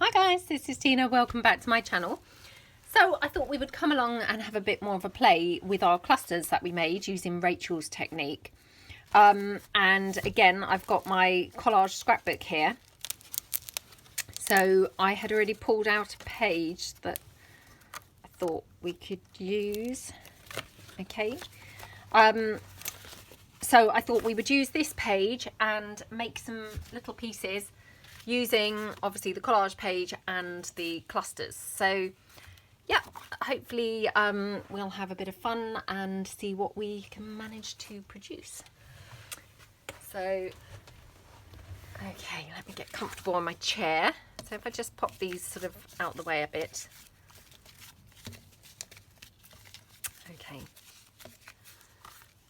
Hi guys, this is Tina. Welcome back to my channel. So I thought we would come along and have a bit more of a play with our clusters that we made using Rachel's technique. And again, I've got my collage scrapbook here. So I had already pulled out a page that I thought we could use. Okay. So I thought we would use this page and make some little pieces using obviously the collage page and the clusters. So yeah, hopefully we'll have a bit of fun and see what we can manage to produce. So okay, let me get comfortable on my chair. So if I just pop these sort of out the way a bit. Okay,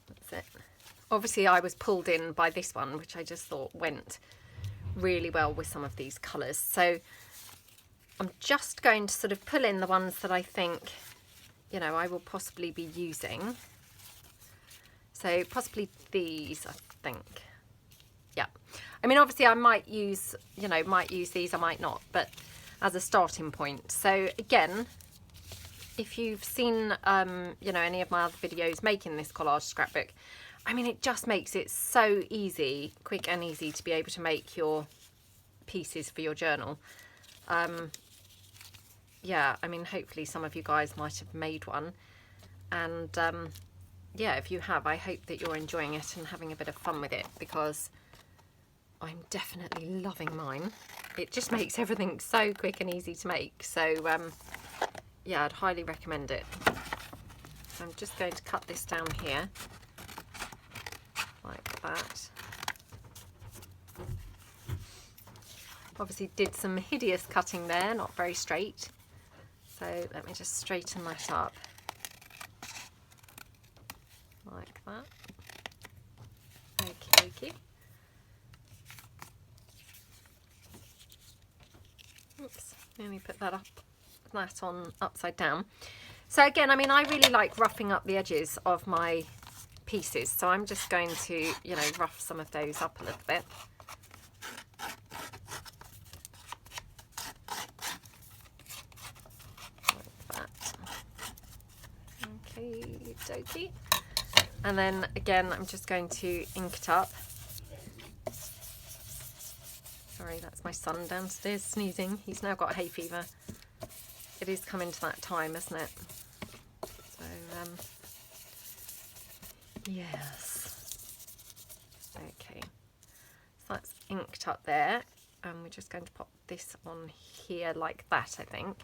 that's it. Obviously I was pulled in by this one, which I just thought went really well with some of these colours. So I'm just going to sort of pull in the ones that I think, you know, I will possibly be using. So possibly these, I think. Yeah. I mean, obviously I might use, you know, might use these, I might not, but as a starting point. So again, if you've seen, you know, any of my other videos making this collage scrapbook, I mean, it just makes it so easy, quick and easy to be able to make your pieces for your journal. Yeah, I mean, hopefully some of you guys might have made one. And yeah, if you have, I hope that you're enjoying it and having a bit of fun with it, because I'm definitely loving mine. It just makes everything so quick and easy to make. So yeah, I'd highly recommend it. So I'm just going to cut this down here. Like that. Obviously did some hideous cutting there, not very straight. So let me just straighten that up. Like that. Okie dokie. Oops, let me put that on upside down. So again, I mean, I really like roughing up the edges of my pieces, so I'm just going to, you know, rough some of those up a little bit. Like that. Okay, dokie. And then again, I'm just going to ink it up. Sorry, that's my son downstairs sneezing. He's now got hay fever. It is coming to that time, isn't it? So, yes. Okay, so that's inked up there, and we're just going to pop this on here like that, I think.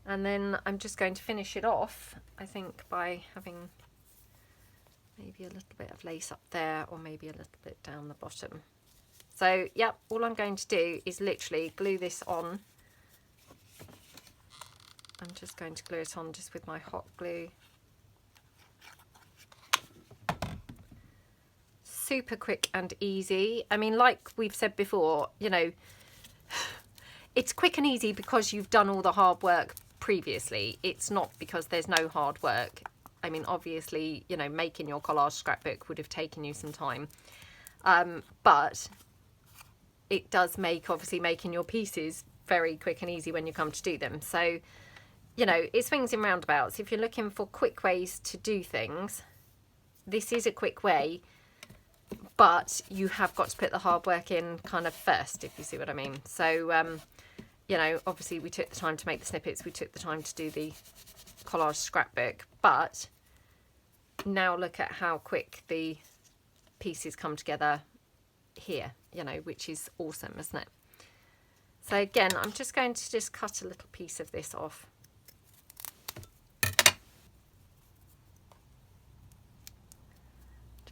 And then I'm just going to finish it off, I think, by having maybe a little bit of lace up there, or maybe a little bit down the bottom. So yeah, all I'm going to do is literally glue this on. I'm just going to glue it on just with my hot glue. Super quick and easy. I mean, like we've said before, you know, it's quick and easy because you've done all the hard work previously. It's not because there's no hard work. I mean, obviously, you know, making your collage scrapbook would have taken you some time. But it does make, obviously, making your pieces very quick and easy when you come to do them. So, you know, it swings in roundabouts. If you're looking for quick ways to do things, this is a quick way, but you have got to put the hard work in kind of first, if you see what I mean. So, you know, obviously we took the time to make the snippets, we took the time to do the collage scrapbook, but now look at how quick the pieces come together here, you know, which is awesome, isn't it? So again, I'm just going to just cut a little piece of this off.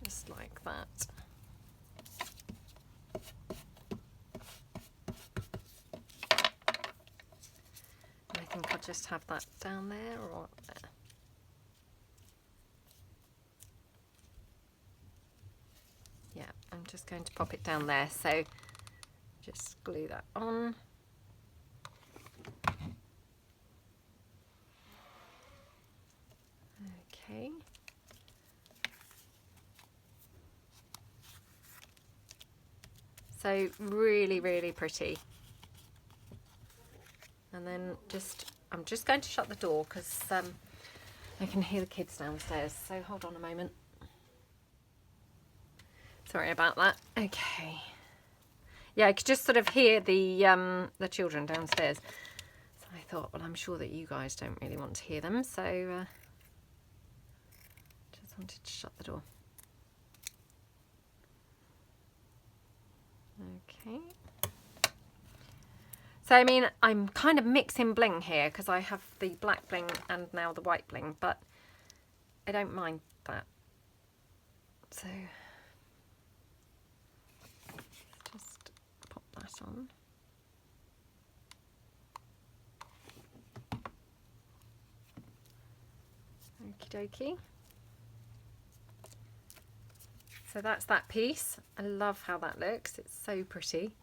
Just like that. And I think I'll just have that down there or up there. Yeah, I'm just going to pop it down there. So just glue that on. Okay. So really, really pretty. And then I'm just going to shut the door because I can hear the kids downstairs. So hold on a moment. Sorry about that. Okay. Yeah, I could just sort of hear the children downstairs. So I thought, well, I'm sure that you guys don't really want to hear them. So just wanted to shut the door. Okay. So, I mean, I'm kind of mixing bling here because I have the black bling and now the white bling, but I don't mind that. So, just pop that on. Okie dokie. So that's that piece. I love how that looks. It's so pretty.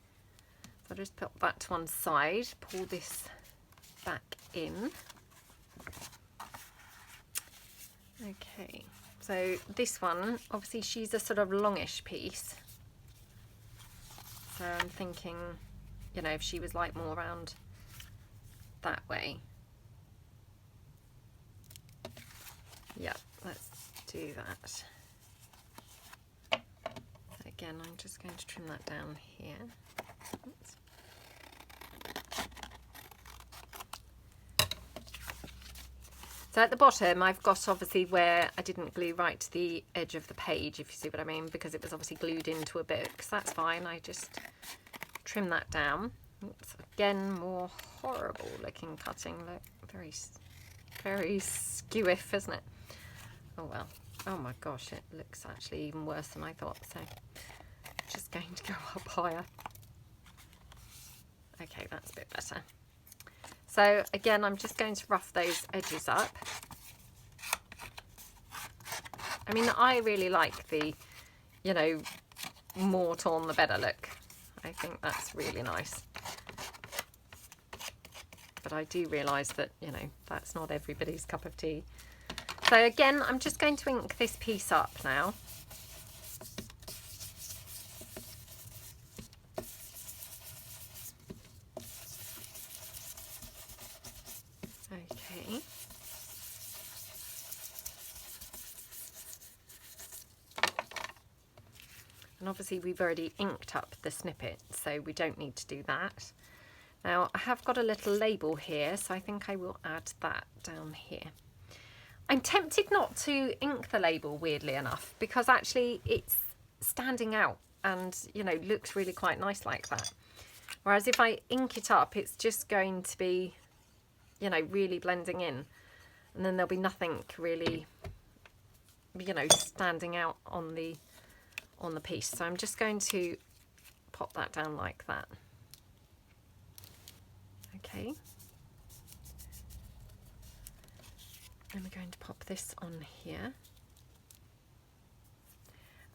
So I'll just put that to one side, pull this back in. Okay, so this one, obviously she's a sort of longish piece. So I'm thinking, you know, if she was like more around that way. Yeah, let's do that. So again, I'm just going to trim that down here. Oops. So at the bottom, I've got obviously where I didn't glue right to the edge of the page, if you see what I mean, because it was obviously glued into a book. So that's fine. I just trim that down. Oops, again, more horrible looking cutting. Look, very skewiff, isn't it? Oh well. Oh my gosh, it looks actually even worse than I thought. So just going to go up higher. Okay, that's a bit better. So again, I'm just going to rough those edges up. I mean, I really like the, you know, more torn the better look. I think that's really nice. But I do realise that, you know, that's not everybody's cup of tea. So again, I'm just going to ink this piece up now. Okay. And obviously we've already inked up the snippet, so we don't need to do that. Now I have got a little label here, so I think I will add that down here. I'm tempted not to ink the label, weirdly enough, because actually it's standing out and, you know, looks really quite nice like that. Whereas if I ink it up, it's just going to be, you know, really blending in, and then there'll be nothing really, you know, standing out on the piece. So I'm just going to pop that down like that. Okay. And we're going to pop this on here.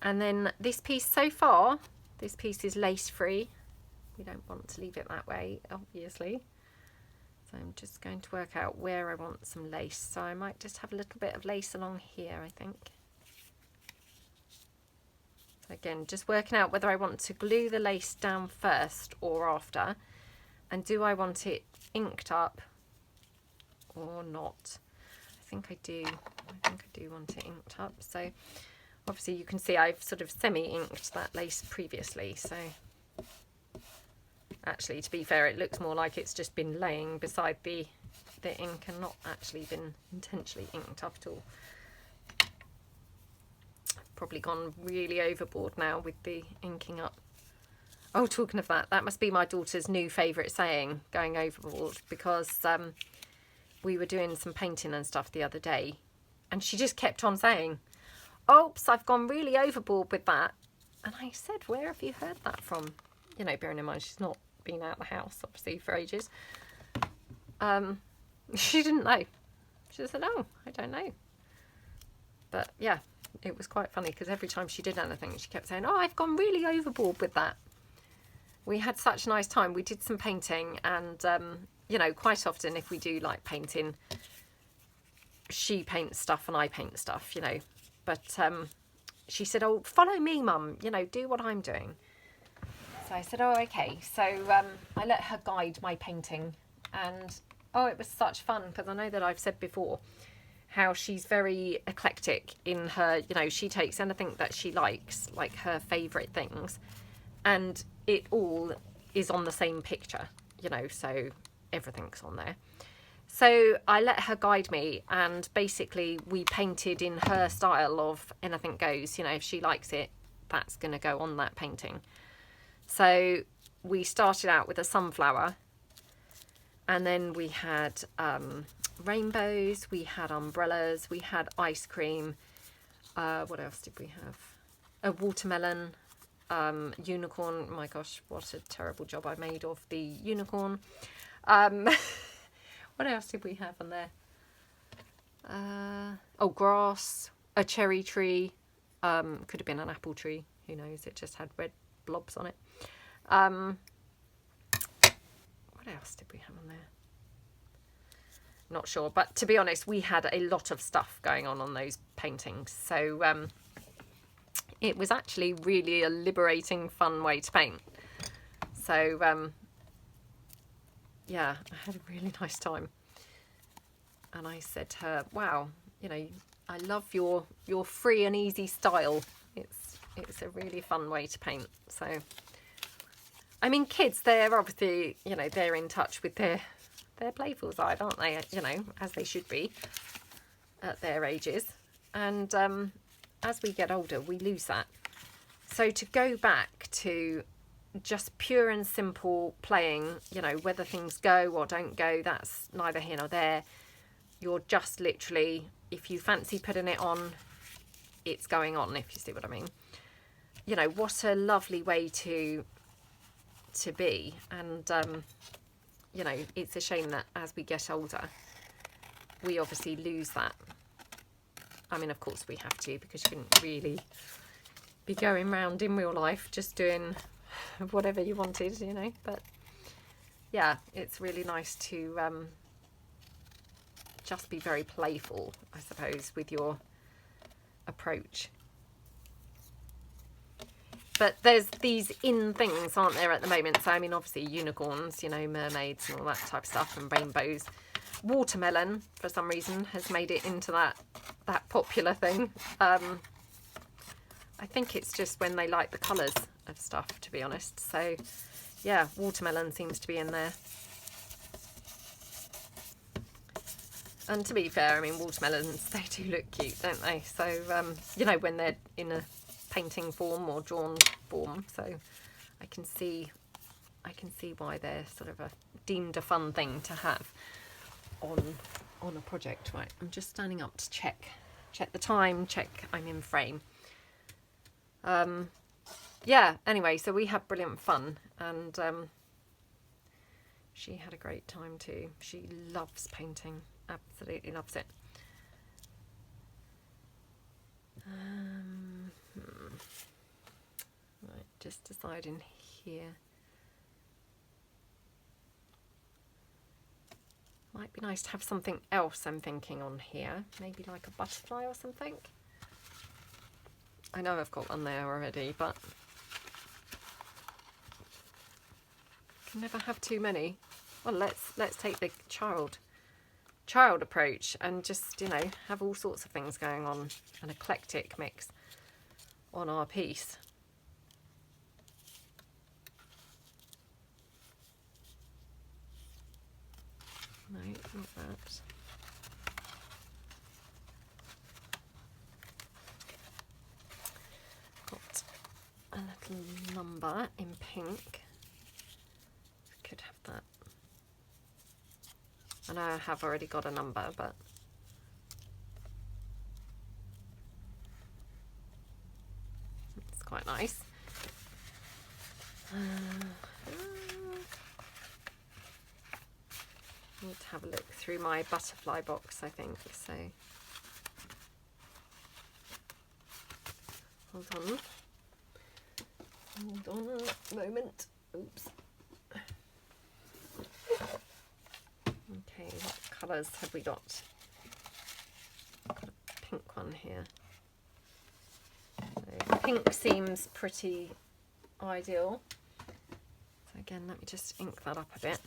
And then this piece, so far, this piece is lace free. We don't want to leave it that way, obviously. So I'm just going to work out where I want some lace. So I might just have a little bit of lace along here, I think. So again, just working out whether I want to glue the lace down first or after. And do I want it inked up or not? I think I do. I think I do want it inked up. So obviously you can see I've sort of semi-inked that lace previously. So actually, to be fair, it looks more like it's just been laying beside the ink and not actually been intentionally inked up at all. Probably gone really overboard now with the inking up. Oh, talking of that, that must be my daughter's new favourite saying, going overboard, because we were doing some painting and stuff the other day, and she just kept on saying, "Oops, I've gone really overboard with that." And I said, "Where have you heard that from?" You know, bearing in mind she's not been out of the house, obviously, for ages. She didn't know. She said, "Oh, I don't know." But yeah, it was quite funny because every time she did anything, she kept saying, "Oh, I've gone really overboard with that." We had such a nice time. We did some painting, and you know, quite often if we do like painting, she paints stuff and I paint stuff, you know. But she said, "Oh, follow me, Mum, you know, do what I'm doing." So I said, "Oh, okay." So I let her guide my painting And oh, it was such fun, because I know that I've said before how she's very eclectic in her, you know, she takes anything that she likes, like her favourite things, and it all is on the same picture, you know, so everything's on there. So I let her guide me, and basically we painted in her style of anything goes, you know, if she likes it, that's going to go on that painting. So we started out with a sunflower, and then we had rainbows, we had umbrellas, we had ice cream. What else did we have? A watermelon, unicorn. Oh my gosh, what a terrible job I made of the unicorn. What else did we have on there? Oh, grass, a cherry tree. Could have been an apple tree. Who knows? It just had red blobs on it. What else did we have on there? Not sure. But to be honest, we had a lot of stuff going on those paintings. So it was actually really a liberating, fun way to paint. So yeah, I had a really nice time. And I said to her, wow, you know, I love your free and easy style. It's a really fun way to paint. So, I mean, kids, they're obviously, you know, they're in touch with their playful side, aren't they? You know, as they should be at their ages. And as we get older, we lose that. So to go back to just pure and simple playing, you know, whether things go or don't go, that's neither here nor there. You're just literally, if you fancy putting it on, it's going on, if you see what I mean. You know, what a lovely way to be. And you know, it's a shame that as we get older, we obviously lose that. I mean, of course we have to, because you couldn't really be going around in real life just doing whatever you wanted, you know. But yeah, it's really nice to just be very playful, I suppose, with your approach. But there's these in things, aren't there, at the moment? So, I mean, obviously unicorns, you know, mermaids and all that type of stuff, and rainbows. Watermelon, for some reason, has made it into that popular thing. I think it's just when they like the colours of stuff, to be honest. So, yeah, watermelon seems to be in there. And to be fair, I mean, watermelons, they do look cute, don't they? So, you know, when they're in a painting form or drawn form. So I can see why they're sort of deemed a fun thing to have on a project. Right, I'm just standing up to check the time, check I'm in frame. Yeah, anyway, so we had brilliant fun, and she had a great time too. She loves painting, absolutely loves it. Right, just deciding here. Might be nice to have something else, I'm thinking, on here. Maybe like a butterfly or something. I know I've got one there already, but can never have too many. Well, let's take the child approach and just, you know, have all sorts of things going on, an eclectic mix on our piece. No, not that. Got a little number in pink. Could have that. I know I have already got a number, but it's quite nice. Need to have a look through my butterfly box, I think. So hold on a moment. Oops. Okay, what colours have we got? Got a pink one here. So pink seems pretty ideal. So again, let me just ink that up a bit.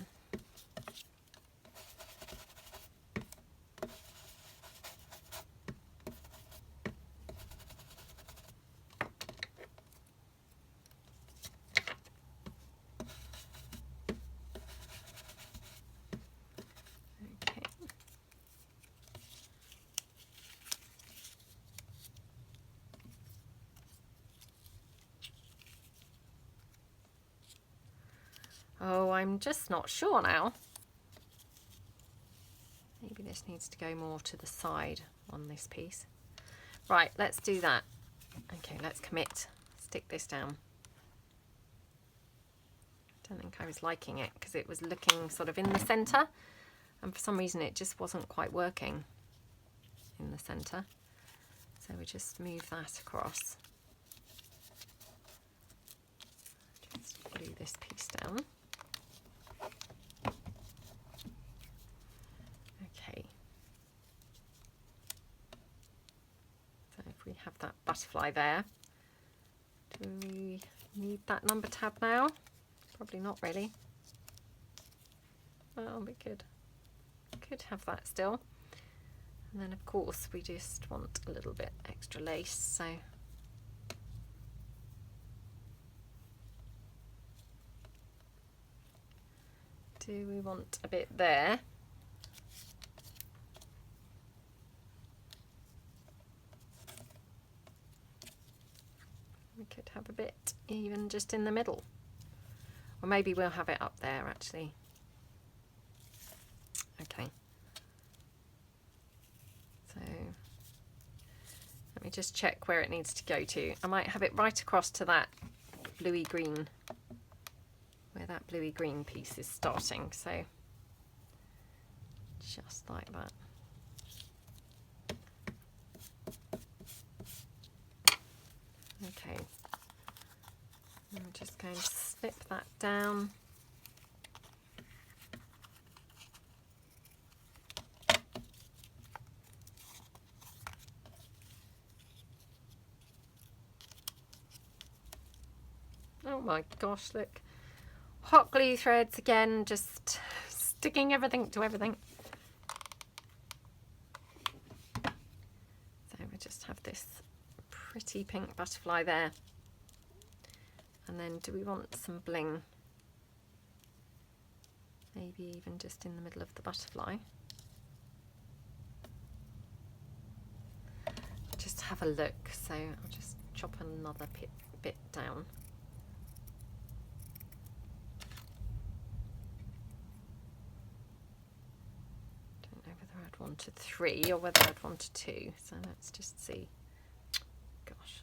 Oh, I'm just not sure now. Maybe this needs to go more to the side on this piece. Right, let's do that. Okay, let's commit. Stick this down. I don't think I was liking it because it was looking sort of in the centre, and for some reason it just wasn't quite working in the centre. So we just move that across. Just glue this piece down. Okay. So if we have that butterfly there, do we need that number tab now? Probably not really. Well, we could have that still. And then of course we just want a little bit extra lace, so do we want a bit there? We could have a bit even just in the middle. Or maybe we'll have it up there actually. Okay. So let me just check where it needs to go to. I might have it right across to that bluey green, where that bluey green piece is starting. So just like that. Okay. I'm just going to slip that down. Oh my gosh, look. Hot glue threads again, just sticking everything to everything. So we just have this pretty pink butterfly there. And then do we want some bling? Maybe even just in the middle of the butterfly. Just have a look. So I'll just chop another bit down. Don't know whether I'd wanted 3 or whether I'd wanted 2. So let's just see. Gosh.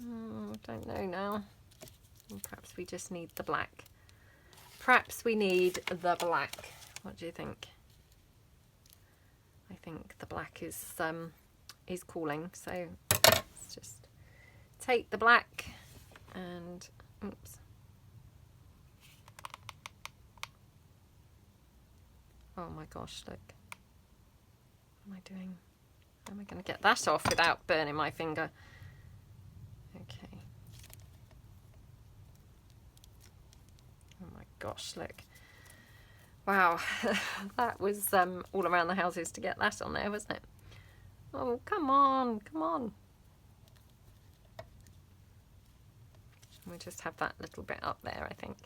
Oh, don't know now. Perhaps we just need the black. Perhaps we need the black. What do you think? I think the black is calling. So let's just take the black and oops. Oh my gosh, look. What am I doing? How am I going to get that off without burning my finger? Okay. Oh my gosh, look. Wow, that was all around the houses to get that on there, wasn't it? Oh, come on, come on. We just have that little bit up there, I think.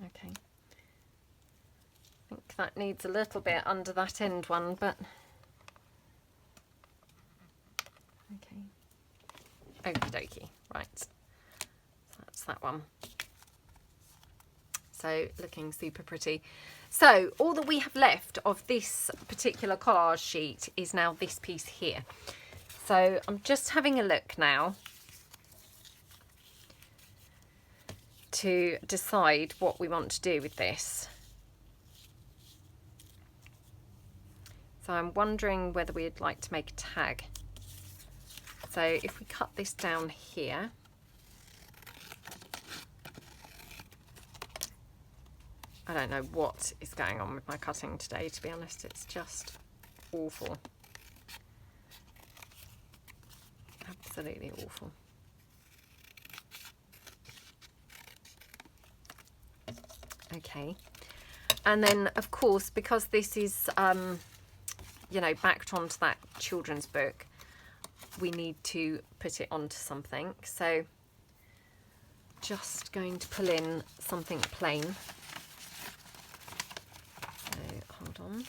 Okay. I think that needs a little bit under that end one, but okay. Okie dokie. Right. So that's that one. So looking super pretty. So all that we have left of this particular collage sheet is now this piece here. So I'm just having a look now to decide what we want to do with this. So I'm wondering whether we'd like to make a tag. So if we cut this down here, I don't know what is going on with my cutting today, to be honest. It's just awful. Absolutely awful. Okay. And then, of course, because this is, you know, backed onto that children's book, we need to put it onto something. So just going to pull in something plain. So hold on.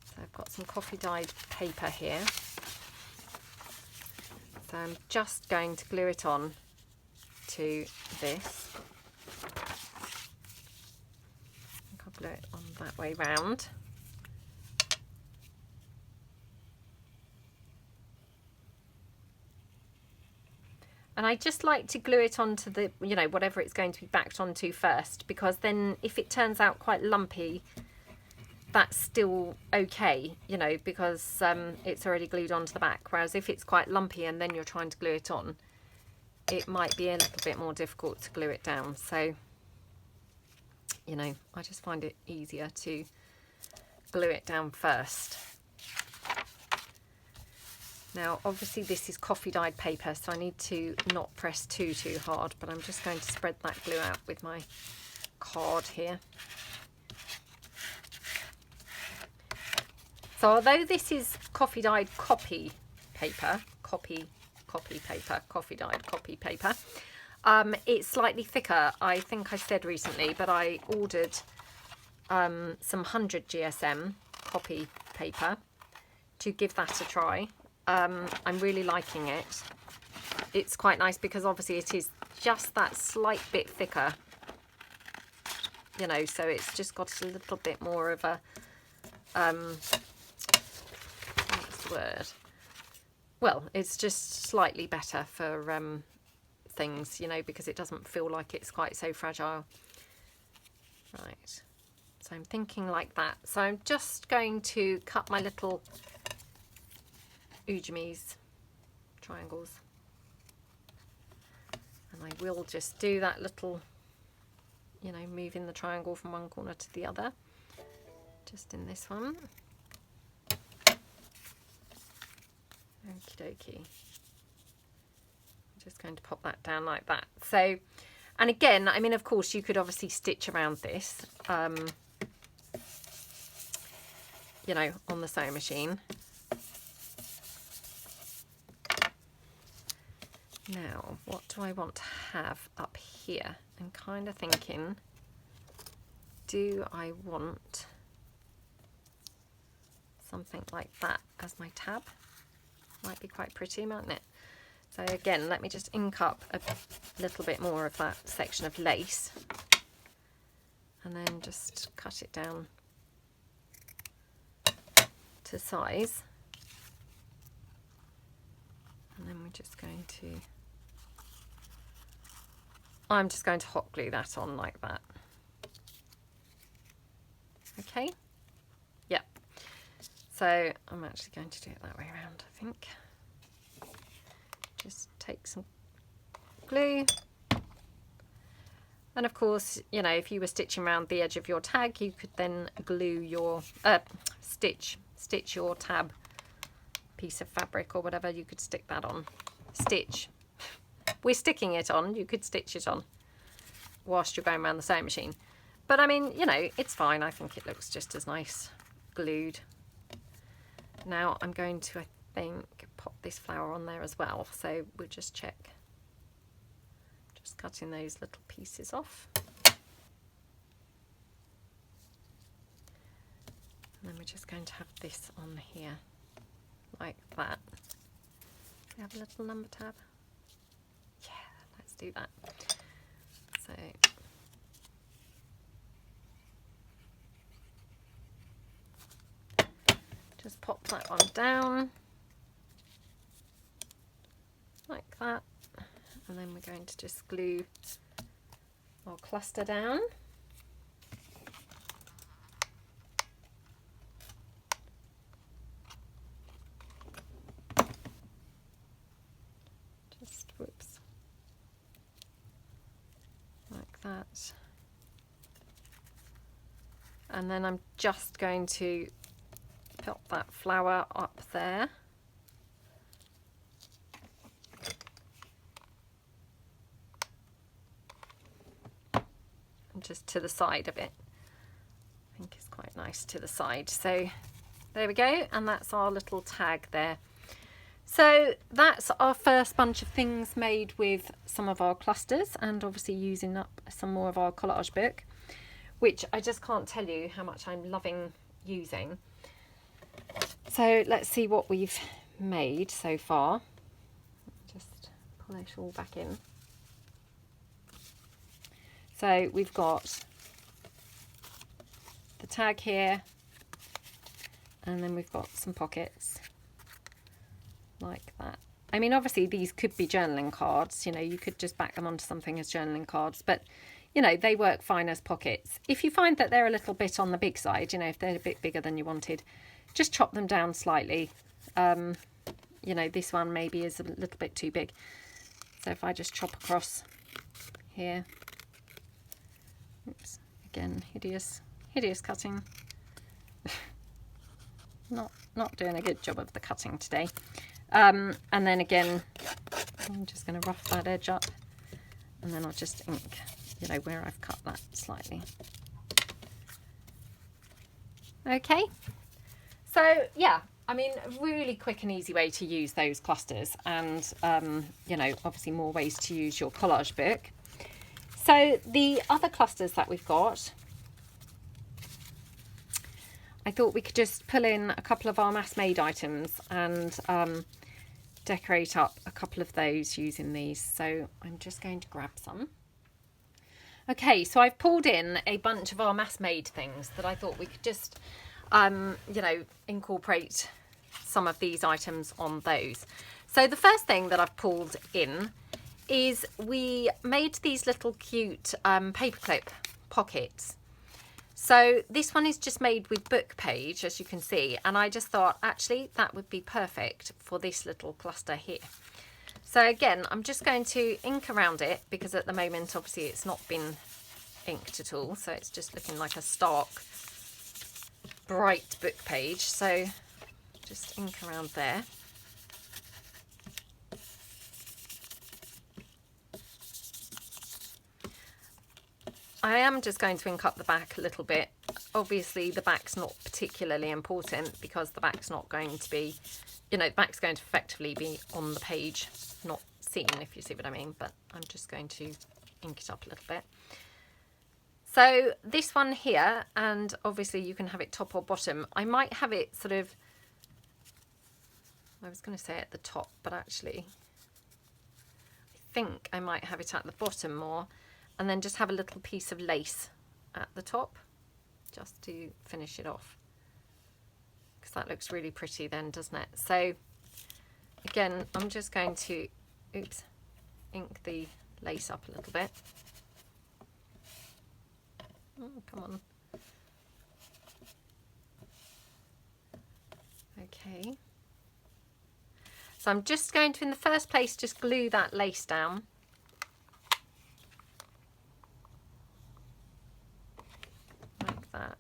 So I've got some coffee dyed paper here. So I'm just going to glue it on to this. I'll glue it on that way round. And I just like to glue it onto the, you know, whatever it's going to be backed onto first, because then if it turns out quite lumpy, that's still okay, you know, because it's already glued onto the back. Whereas if it's quite lumpy and then you're trying to glue it on, it might be a little bit more difficult to glue it down. So, you know, I just find it easier to glue it down first. Now, obviously this is coffee dyed paper, so I need to not press too hard, but I'm just going to spread that glue out with my card here. So although this is coffee dyed copy paper, coffee dyed copy paper, it's slightly thicker. I think I said recently, but I ordered some 100 GSM copy paper to give that a try. I'm really liking it. It's quite nice because obviously it is just that slight bit thicker, you know, so it's just got a little bit more of a what's the word? Well, it's just slightly better for things, you know, because it doesn't feel like it's quite so fragile. Right, so I'm thinking like that. So I'm just going to cut my little ujimis, triangles, and I will just do that little, you know, moving the triangle from one corner to the other, just in this one. Okie dokie. I'm just going to pop that down like that. So, and again, I mean, of course you could obviously stitch around this, you know, on the sewing machine. Now, what do I want to have up here? I'm kind of thinking, do I want something like that as my tab? Might be quite pretty, mightn't it? So again, let me just ink up a little bit more of that section of lace and then just cut it down to size. And then we're just going to, I'm just going to hot glue that on like that. Okay, yep. So I'm actually going to do it that way around, I think. Just take some glue. And of course, you know, if you were stitching around the edge of your tag, you could then glue your, stitch your tab piece of fabric or whatever, you could stick that on. Stitch. We're sticking it on, you could stitch it on whilst you're going around the sewing machine. But I mean, you know, it's fine. I think it looks just as nice glued. Now I'm going to, I think, pop this flower on there as well. So we'll just check. Just cutting those little pieces off. And then we're just going to have this on here. Like that. We have a little number tab. Yeah, let's do that. So just pop that one down like that, and then we're going to just glue our cluster down. Whoops, like that. And then I'm just going to put that flower up there. And just to the side of it. I think it's quite nice to the side. So there we go, and that's our little tag there. So that's our first bunch of things made with some of our clusters, and obviously using up some more of our collage book, which I just can't tell you how much I'm loving using. So let's see what we've made so far. Just pull it all back in. So we've got the tag here, and then we've got some pockets like that. I mean, obviously these could be journaling cards, you know, you could just back them onto something as journaling cards, but you know, they work fine as pockets. If you find that they're a little bit on the big side, you know, if they're a bit bigger than you wanted, just chop them down slightly. You know, this one maybe is a little bit too big. So if I just chop across here, oops, again, hideous cutting. Not doing a good job of the cutting today. And then again, I'm just going to rough that edge up, and then I'll just ink, you know, where I've cut that slightly. Okay, so yeah, I mean, a really quick and easy way to use those clusters, and you know, obviously more ways to use your collage book. So the other clusters that we've got, I thought we could just pull in a couple of our mass made items and decorate up a couple of those using these. So I'm just going to grab some. Okay, so I've pulled in a bunch of our mass made things that I thought we could just, you know, incorporate some of these items on those. So the first thing that I've pulled in is we made these little cute paperclip pockets. So this one is just made with book page, as you can see, and I just thought actually that would be perfect for this little cluster here. So again, I'm just going to ink around it because at the moment obviously it's not been inked at all, so it's just looking like a stark bright book page. So just ink around there. I am just going to ink up the back a little bit. Obviously the back's not particularly important because the back's not going to be, you know, the back's going to effectively be on the page, not seen, if you see what I mean, but I'm just going to ink it up a little bit. So this one here, and obviously you can have it top or bottom. I might have it sort of, I was going to say at the top, but actually I think I might have it at the bottom more, and then just have a little piece of lace at the top just to finish it off, because that looks really pretty then, doesn't it? So again, I'm just going to, oops, ink the lace up a little bit. Oh, come on. Okay. So I'm just going to, in the first place, just glue that lace down. Like that.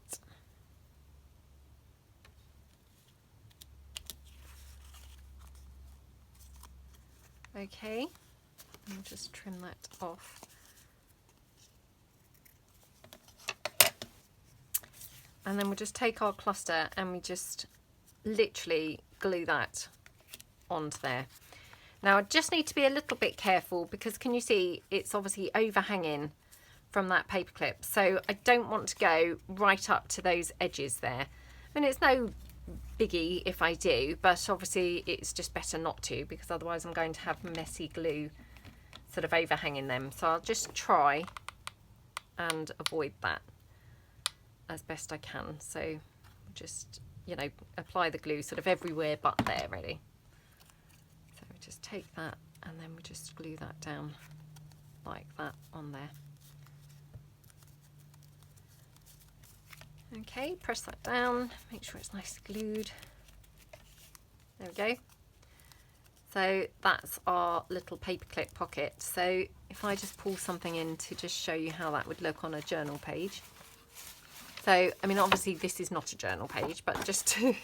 Okay. I'll just trim that off. And then we'll just take our cluster and we just literally glue that onto there. Now I just need to be a little bit careful because can you see it's obviously overhanging from that paperclip, so I don't want to go right up to those edges there. I mean, it's no biggie if I do, but obviously it's just better not to, because otherwise I'm going to have messy glue sort of overhanging them. So I'll just try and avoid that as best I can. So just, you know, apply the glue sort of everywhere but there, really. So we just take that and then we just glue that down like that on there. Okay, press that down, make sure it's nicely glued. There we go. So that's our little paperclip pocket. So if I just pull something in to just show you how that would look on a journal page. So, I mean, obviously this is not a journal page, but just to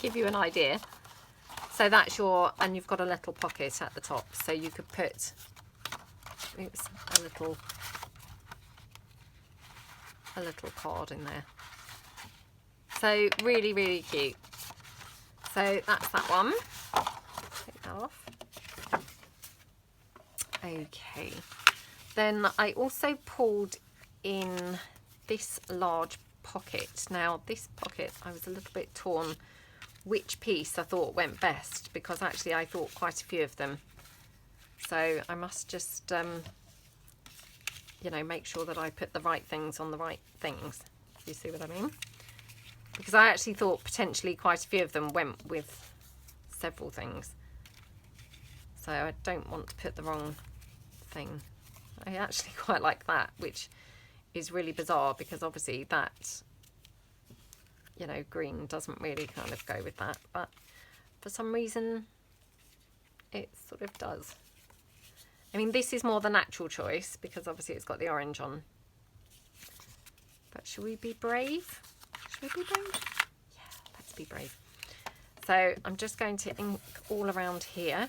give you an idea. So that's your, and you've got a little pocket at the top. So you could put, oops, a little card in there. So really, really cute. So that's that one. Take that Okay, then I also pulled in this large pocket. Now this pocket, I was a little bit torn which piece I thought went best, because actually I thought quite a few of them. So I must just, you know, make sure that I put the right things on the right things. You see what I mean? Because I actually thought potentially quite a few of them went with several things. So I don't want to put the wrong thing. I actually quite like that, which is really bizarre because obviously that, you know, green doesn't really kind of go with that, but for some reason it sort of does. I mean, this is more the natural choice because obviously it's got the orange on. But should we be brave? Should we be brave? Yeah, let's be brave. So I'm just going to ink all around here.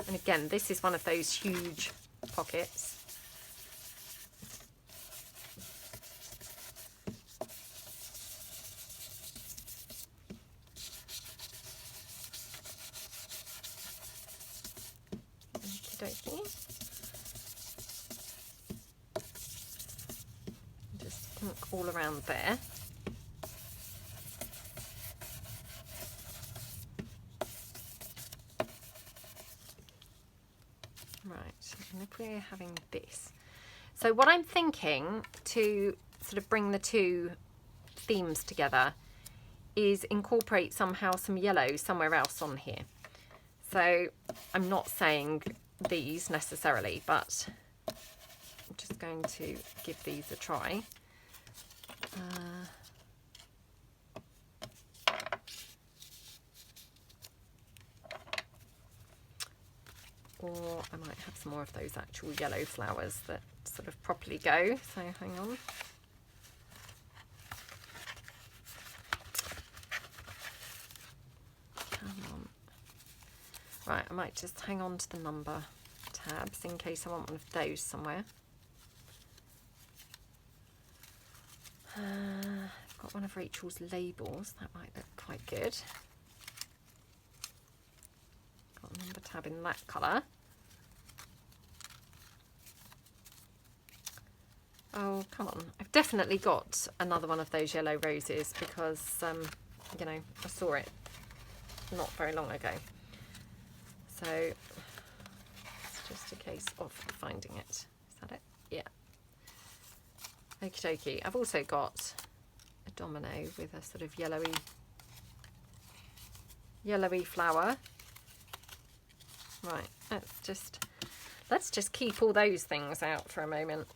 And again, this is one of those huge pockets. Okey-dokey. Just ink all around there. And if we're having this, so what I'm thinking to sort of bring the two themes together is incorporate somehow some yellow somewhere else on here. So I'm not saying these necessarily, but I'm just going to give these a try. Or I might have some more of those actual yellow flowers that sort of properly go. So hang on. Come on. Right, I might just hang on to the number tabs in case I want one of those somewhere. I've got one of Rachel's labels. That might look quite good. Got a number tab in that colour. Oh, come on. I've definitely got another one of those yellow roses because, you know, I saw it not very long ago. So it's just a case of finding it. Is that it? Yeah. Okie dokie. I've also got a domino with a sort of yellowy flower. Right, let's just keep all those things out for a moment.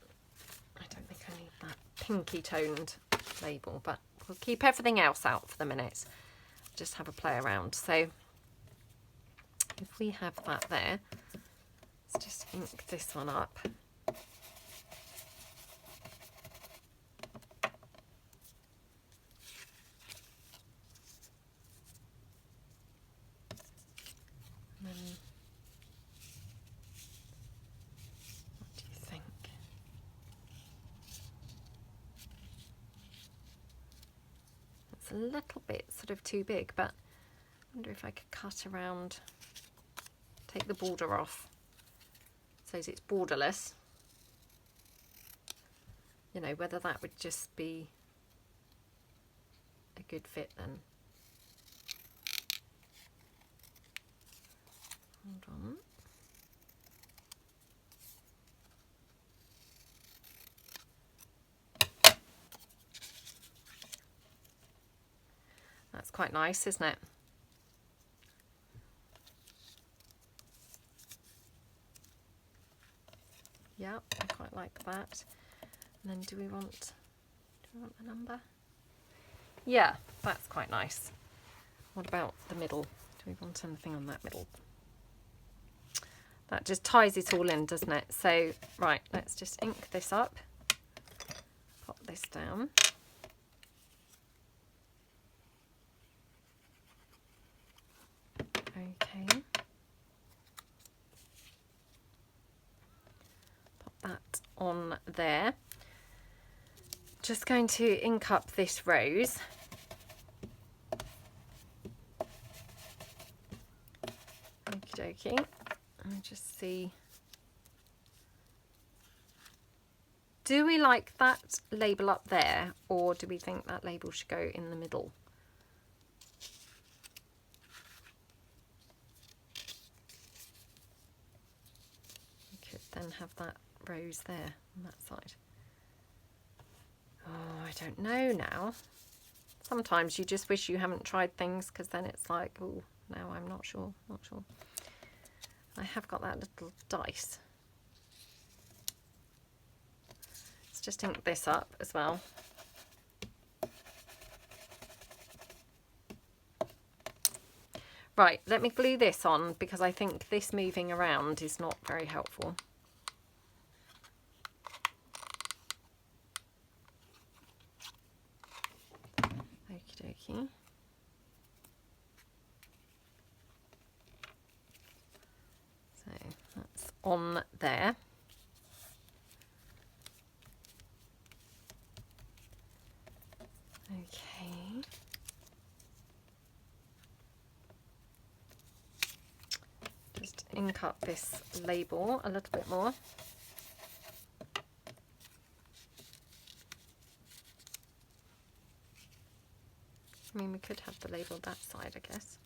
I don't think I need that pinky toned label, but we'll keep everything else out for the minute. Just have a play around. So if we have that there, let's just ink this one up. And then, what do you think? It's a little bit sort of too big, but I wonder if I could cut around, take the border off so it's borderless. You know, whether that would just be a good fit then. Hold on. That's quite nice, isn't it? Yeah, I quite like that. And then do we want the number? Yeah, that's quite nice. What about the middle? Do we want anything on that middle? That just ties it all in, doesn't it? So, right, let's just ink this up. Pop this down. Okay. Pop that on there. Just going to ink up this rose. Okie dokie. Let me just see. Do we like that label up there, or do we think that label should go in the middle? We could then have that rose there on that side. Oh, I don't know now. Sometimes you just wish you haven't tried things, because then it's like, oh, now I'm not sure, not sure. I have got that little dice. Let's just ink this up as well. Right, let me glue this on, because I think this moving around is not very helpful. Okie dokie. So that's on there. Okay. Just ink up this label a little bit more. I mean, we could have the label that side, I guess.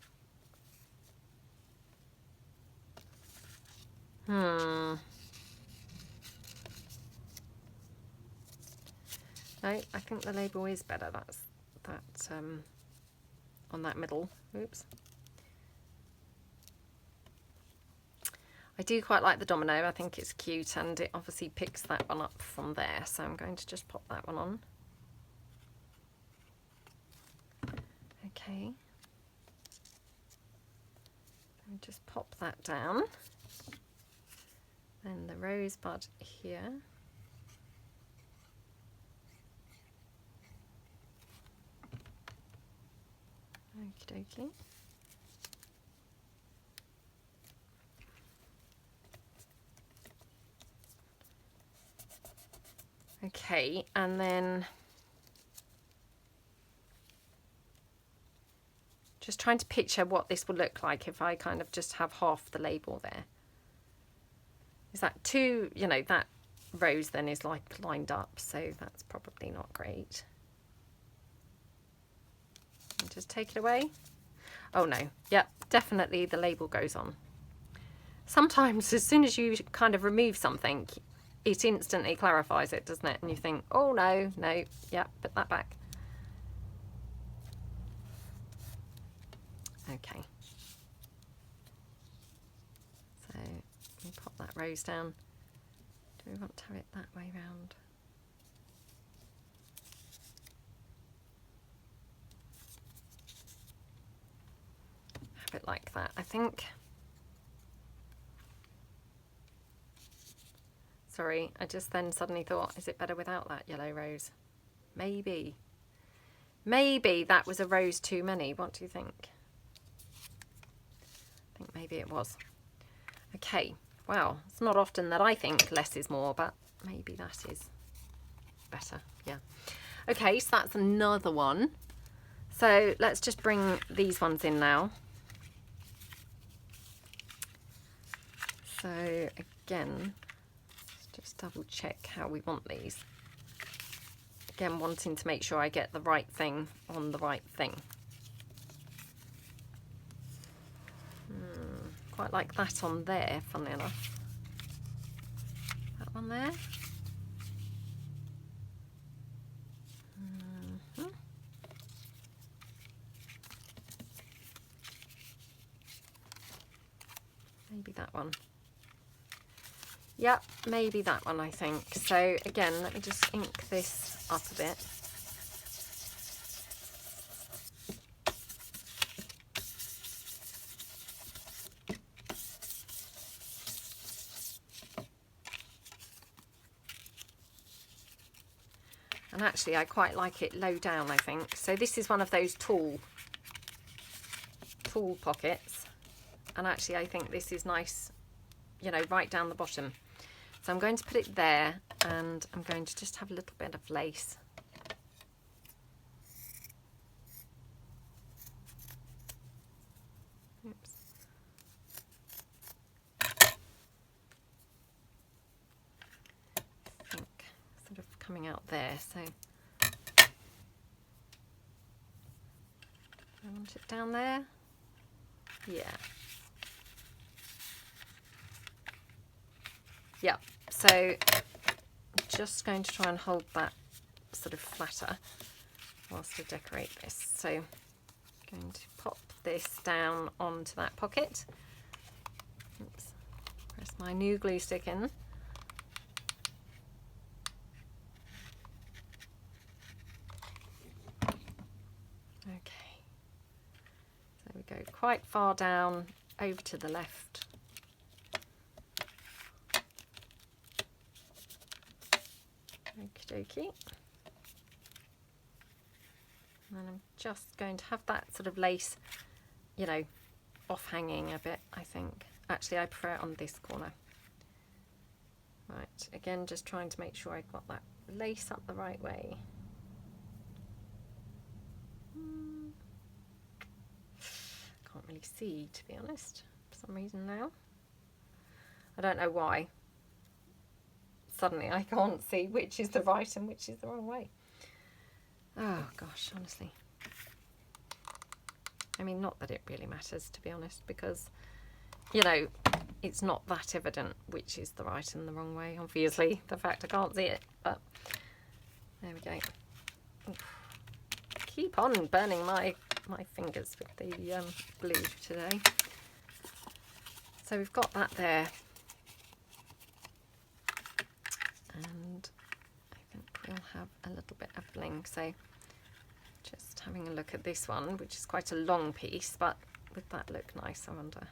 No, I think the label is better. That's on that middle. Oops. I do quite like the domino. I think it's cute, and it obviously picks that one up from there. So I'm going to just pop that one on. Okay. Let me just pop that down. Then the rosebud here. Okie dokie. Okay, and then just trying to picture what this will look like if I kind of just have half the label there. Is that too, you know, that rose then is like lined up, so that's probably not great. And just take it away. Oh no, yep, definitely the label goes on. Sometimes as soon as you kind of remove something, it instantly clarifies it, doesn't it? And you think, oh no, no, yep, put that back. Okay. So we pop that rose down. Do we want to have it that way round? Have it like that, I think. Sorry, I just then suddenly thought, is it better without that yellow rose? Maybe. Maybe that was a rose too many. What do you think? I think maybe it was. Okay, wow. It's not often that I think less is more, but maybe that is better. Yeah. Okay, so that's another one. So let's just bring these ones in now. So again, just double check how we want these. Again, wanting to make sure I get the right thing on the right thing. Quite like that on there, funnily enough. That one there. Maybe that one. Yep, maybe that one, I think. So again, let me just ink this up a bit. And actually I quite like it low down, I think. So this is one of those tall pockets. And actually I think this is nice, you know, right down the bottom. So I'm going to put it there, and I'm going to just have a little bit of lace. Oops. going out there, so I want it down there. Yeah. Yeah, so I'm just going to try and hold that sort of flatter whilst I decorate this. So I'm going to pop this down onto that pocket. Oops. Press my new glue stick in. Okay. So we go quite far down over to the left. Okie dokie. And then I'm just going to have that sort of lace, you know, off hanging a bit, I think. Actually, I prefer it on this corner. Right, again, just trying to make sure I've got that lace up the right way. Can't really see, to be honest, for some reason now. I don't know why. Suddenly I can't see which is the right and which is the wrong way. Oh gosh, honestly. I mean, not that it really matters, to be honest, because, you know, it's not that evident which is the right and the wrong way, obviously, the fact I can't see it, but there we go. Oof. Keep on burning my fingers with the glue today. So we've got that there. And I think we'll have a little bit of bling. So just having a look at this one, which is quite a long piece, but would that look nice, I wonder?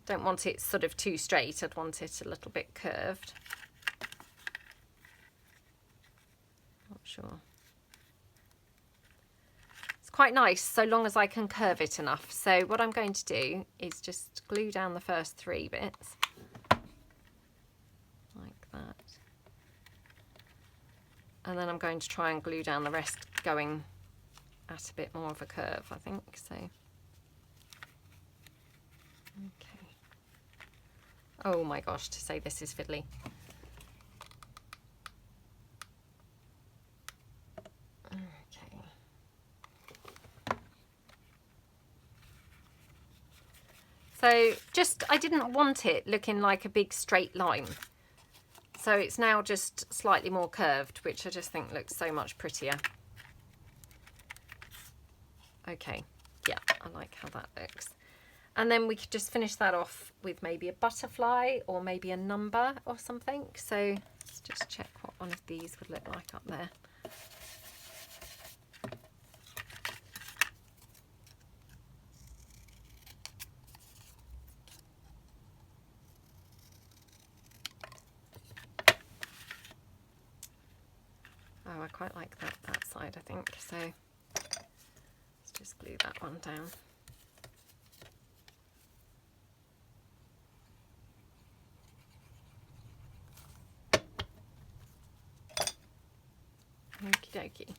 Don't want it sort of too straight, I'd want it a little bit curved. Not sure. It's quite nice so long as I can curve it enough. So what I'm going to do is just glue down the first 3 bits. Like that. And then I'm going to try and glue down the rest going at a bit more of a curve, I think. So, okay. Oh my gosh, to say this is fiddly. Okay. So just, I didn't want it looking like a big straight line. So it's now just slightly more curved, which I just think looks so much prettier. Okay, yeah, I like how that looks. And then we could just finish that off with maybe a butterfly or maybe a number or something. So let's just check what one of these would look like up there. Oh, I quite like that side, I think. So let's just glue that one down. Okie dokie.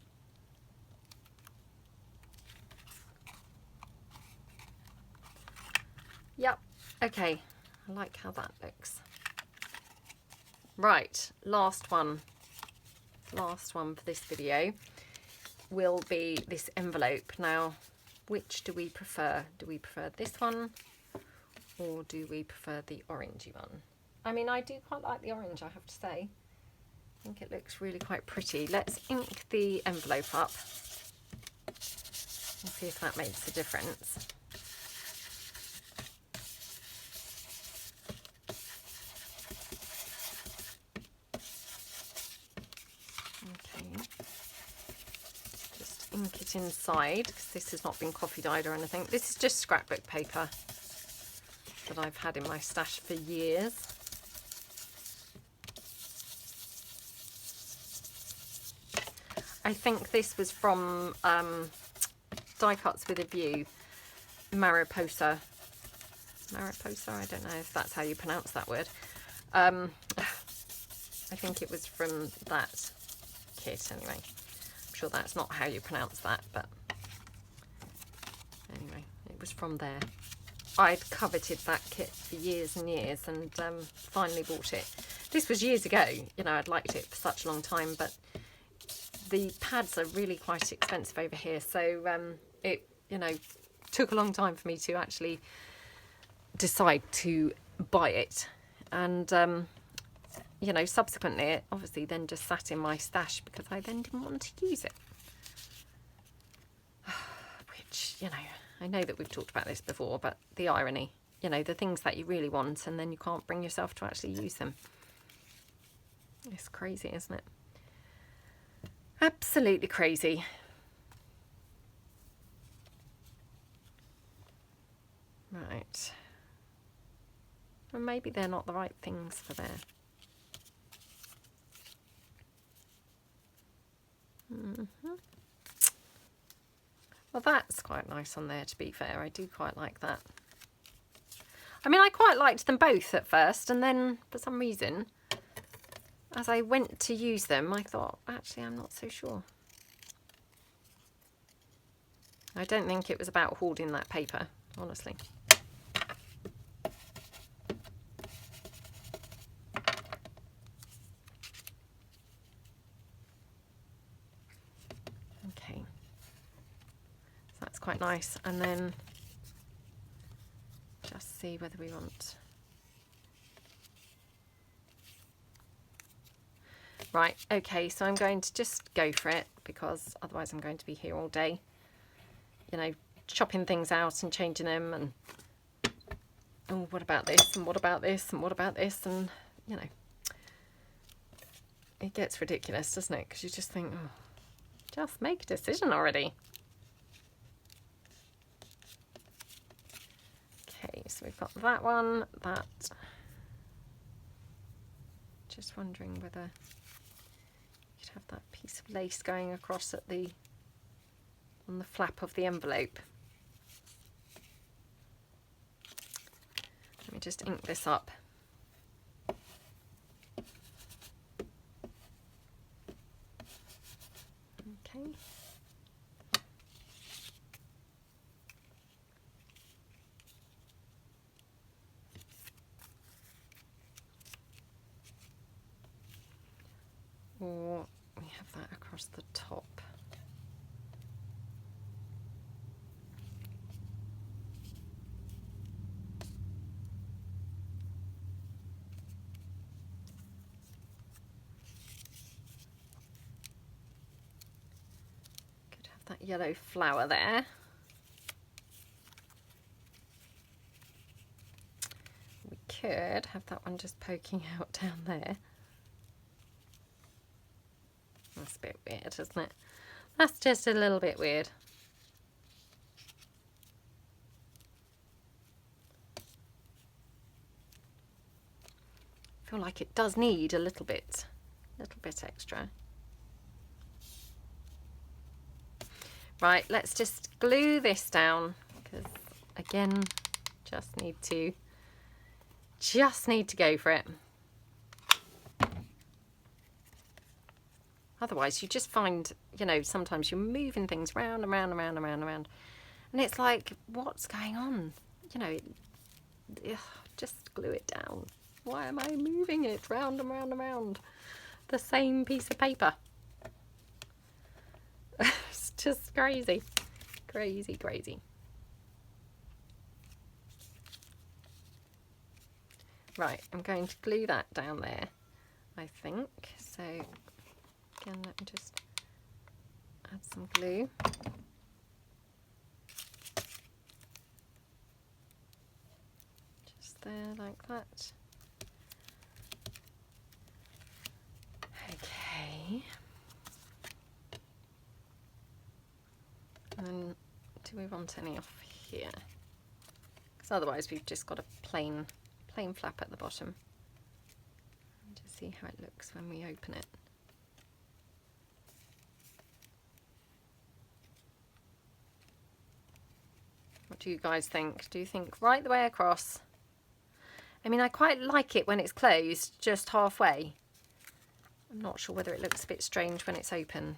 Yep, okay, I like how that looks. Right, last one for this video will be this envelope. Now, which do we prefer? Do we prefer this one or do we prefer the orangey one? I mean, I do quite like the orange, I have to say. I think it looks really quite pretty. Let's ink the envelope up and see if that makes a difference. Ink it inside because this has not been coffee dyed or anything. This is just scrapbook paper that I've had in my stash for years. I think this was from Die Cuts with a View, Mariposa. Mariposa, I don't know if that's how you pronounce that word. I think it was from that kit anyway. Sure that's not how you pronounce that, but anyway, it was from there. I'd coveted that kit for years and years and finally bought it. This was years ago, you know, I'd liked it for such a long time, but the pads are really quite expensive over here, so it, you know, took a long time for me to actually decide to buy it. And you know, subsequently it obviously then just sat in my stash because I then didn't want to use it. Which, you know, I know that we've talked about this before, but the irony, you know, the things that you really want and then you can't bring yourself to actually use them. It's crazy, isn't it? Absolutely crazy. Right. Well, maybe they're not the right things for there. Well, that's quite nice on there, to be fair. I do quite like that. I mean, I quite liked them both at first, and then for some reason, as I went to use them, I thought, actually, I'm not so sure. I don't think it was about hoarding that paper, honestly. Okay. So that's quite nice. And then just see whether we want... Right, okay, so I'm going to just go for it because otherwise I'm going to be here all day, you know, chopping things out and changing them and, oh, what about this and what about this and what about this, and, you know, it gets ridiculous, doesn't it? Because you just think, oh, just make a decision already. Okay, so we've got that one, that. Just wondering whether you'd have that piece of lace going across at the, on the flap of the envelope. Let me just ink this up. Okay. Or we have that across the top. Could have that yellow flower there. We could have that one just poking out down there. That's a bit weird, isn't it? That's just a little bit weird. I feel like it does need a little bit extra. Right, let's just glue this down because again, just need to go for it. Otherwise, you just find, you know, sometimes you're moving things round and round and round and round and round. And it's like, what's going on? You know, just glue it down. Why am I moving it round and round and round? The same piece of paper. It's just crazy. Crazy, crazy. Right, I'm going to glue that down there, I think. So... Again, let me just add some glue. Just there like that. Okay. And then do we want any off here? Because otherwise we've just got a plain flap at the bottom. And just see how it looks when we open it. What do you guys think? Do you think right the way across? I mean, I quite like it when it's closed, just halfway. I'm not sure whether it looks a bit strange when it's open,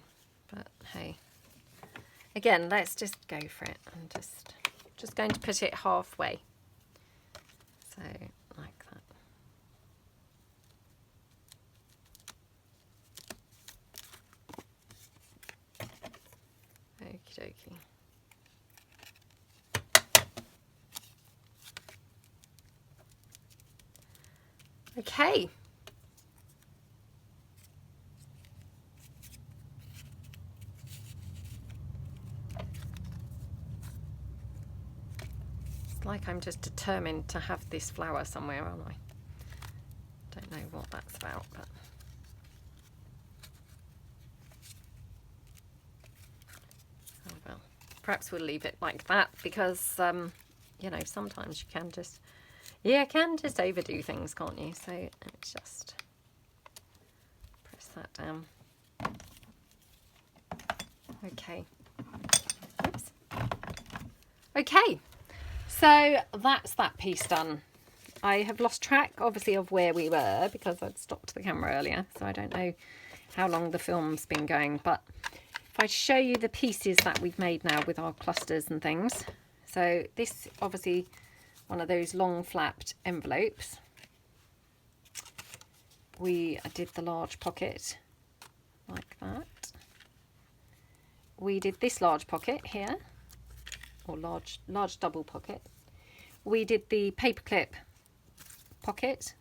but hey. Again, let's just go for it. I'm just going to put it halfway. So, like that. dokey. Okay. It's like I'm just determined to have this flower somewhere, aren't I? Don't know what that's about, but oh well. Perhaps we'll leave it like that because you know, sometimes you can just overdo things, can't you? So let's just press that down. Okay. Oops. Okay. So that's that piece done. I have lost track, obviously, of where we were because I'd stopped the camera earlier. So I don't know how long the film's been going. But if I show you the pieces that we've made now with our clusters and things. So this, obviously, one of those long flapped envelopes. We did the large pocket like that. We did this large pocket here, or large double pocket. We did the paperclip pocket.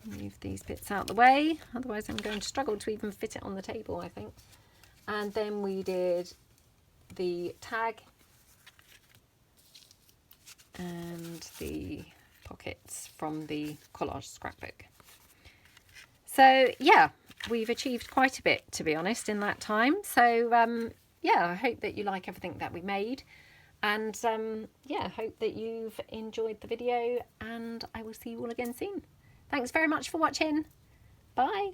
Move these bits out the way, otherwise I'm going to struggle to even fit it on the table, I think. And then we did the tag and the pockets from the collage scrapbook. So yeah, we've achieved quite a bit, to be honest, in that time. So yeah, I hope that you like everything that we made. And yeah, hope that you've enjoyed the video, and I will see you all again soon. Thanks very much for watching. Bye.